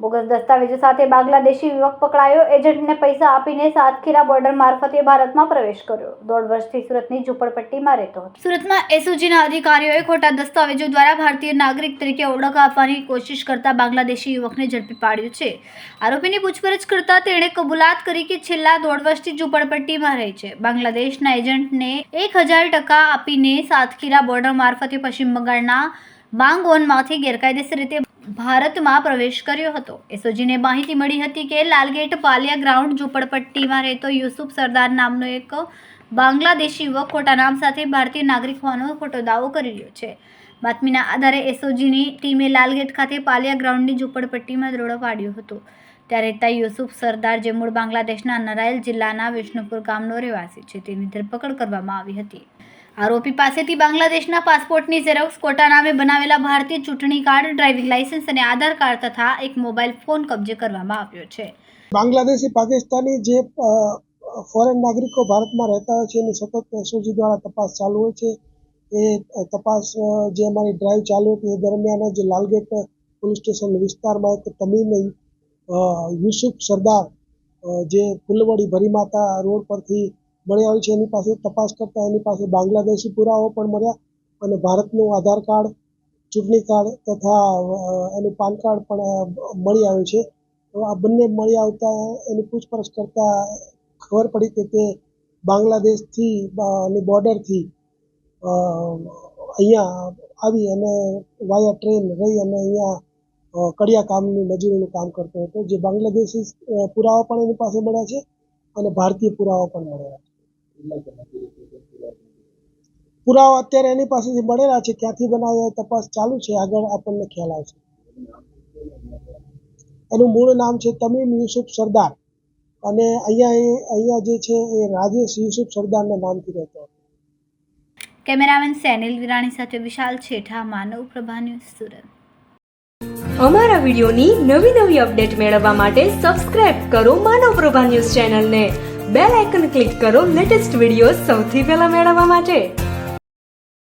Bogus દસ્તાવેજો સાથે બાંગ્લાદેશી યુવક પકડાયો. એજન્ટને પૈસા આપીને સાતખીરા બોર્ડર મારફતે ભારતમાં પ્રવેશ કર્યો. 1.5 વર્ષથી સુરતની ઝૂંપડપટ્ટીમાં રહેતો હતો. સુરતમાં એસઓજીના અધિકારીઓએ ખોટા દસ્તાવેજો દ્વારા ભારતીય નાગરિક તરીકે ઓળખ આપવાની કોશિશ કરતા બાંગ્લાદેશી યુવકને ઝડપી પાડ્યો છે. આરોપીની પૂછપરછ કરતા તેણે કબૂલાત કરી કે છેલ્લા 1.5 વર્ષથી ઝૂંપડપટ્ટીમાં રહે છે. બાંગ્લાદેશના એજન્ટને 1000 આપીને સાતખીરા બોર્ડર મારફતે પશ્ચિમ બંગાળના માંગઓનમાંથી ગેરકાયદેસર રીતે ભારતમાં પ્રવેશ કર્યો હતો. એસઓજીને માહિતી મળી હતી કે લાલગેટ પાલિયા ગ્રાઉન્ડ ઝૂંપડપટ્ટીમાં રહેતો યુસુફ સરદાર નામનો એક બાંગ્લાદેશી યુવક ખોટા નામ સાથે ભારતીય નાગરિક હોવાનો ખોટો દાવો કરી રહ્યો છે. બાતમીના આધારે એસઓજીની ટીમે લાલગેટ ખાતે પાલિયા ગ્રાઉન્ડની ઝૂંપડપટ્ટીમાં દરોડો પાડ્યો હતો. ત્યારે રહેતા યુસુફ સરદાર, જે મૂળ બાંગ્લાદેશના નરાયલ જિલ્લાના વિષ્ણુપુર ગામનો રહેવાસી છે, તેની ધરપકડ કરવામાં આવી હતી. આરોપી પાસેથી બાંગ્લાદેશના પાસપોર્ટની ઝેરોક્સ, ખોટા નામે બનાવેલા ભારતીય ચૂંટણી કાર્ડ, ડ્રાઇવિંગ લાયસન્સ અને આધાર કાર્ડ તથા એક મોબાઈલ ફોન કબજે કરવામાં આવ્યો છે. બાંગ્લાદેશી પાકિસ્તાની જે ફોરેન નાગરિકો ભારતમાં રહેતા હોય છે એની સતત એસઓજી દ્વારા તપાસ ચાલુ હોય છે. એ તપાસ જે અમારી ડ્રાઈવ ચાલુ હતી એ દરમિયાન જ લાલગેટ પોલીસ સ્ટેશન વિસ્તારમાં એક તમીમ યુસુફ સરદાર જે ફુલવડી ભરીમાતા રોડ પરથી મળી આવ્યું છે, એની પાસે તપાસ કરતા એની પાસે બાંગ્લાદેશી પુરાવો પણ મળ્યા અને ભારતનું આધાર કાર્ડ, ચૂંટણી કાર્ડ તથા એનું પાન કાર્ડ પણ મળી આવ્યું છે. તો આ બંને મળી આવતા એની પૂછપરછ કરતા ખબર પડી કે તે બાંગ્લાદેશથી બોર્ડરથી અહીંયા આવી અને વાયા ટ્રેન રહી અને અહીંયા કડિયા કામની મજૂરીનું કામ કરતો હતો. જે બાંગ્લાદેશી પુરાવા પણ એની પાસે મળ્યા છે અને ભારતીય પુરાવા પણ મળ્યા છે. પુરાવા અત્યારે એની પાસેથી મળેલા છે, ક્યાંથી બનાવ્યા તપાસ ચાલુ છે, આગળ આપણને ખ્યાલ આવશે. એનું મૂળ નામ છે તમીમ યુસુફ સરદાર અને અહીંયા જે છે એ રાજેશ યુસુફ સરદારના નામથી રહેતો હતો. કેમેરામેન સેનિલ વિરાણી સાથે વિશાલ છેઠા, માનવ પ્રભા ન્યૂઝ, સુરત. અમારા વિડીયોની નવી અપડેટ મેળવવા માટે સબસ્ક્રાઇબ કરો માનવ પ્રભા ન્યૂઝ ચેનલને. બેલ આઇકન ક્લિક કરો લેટેસ્ટ વિડીયો સૌથી પહેલા મેળવવા માટે.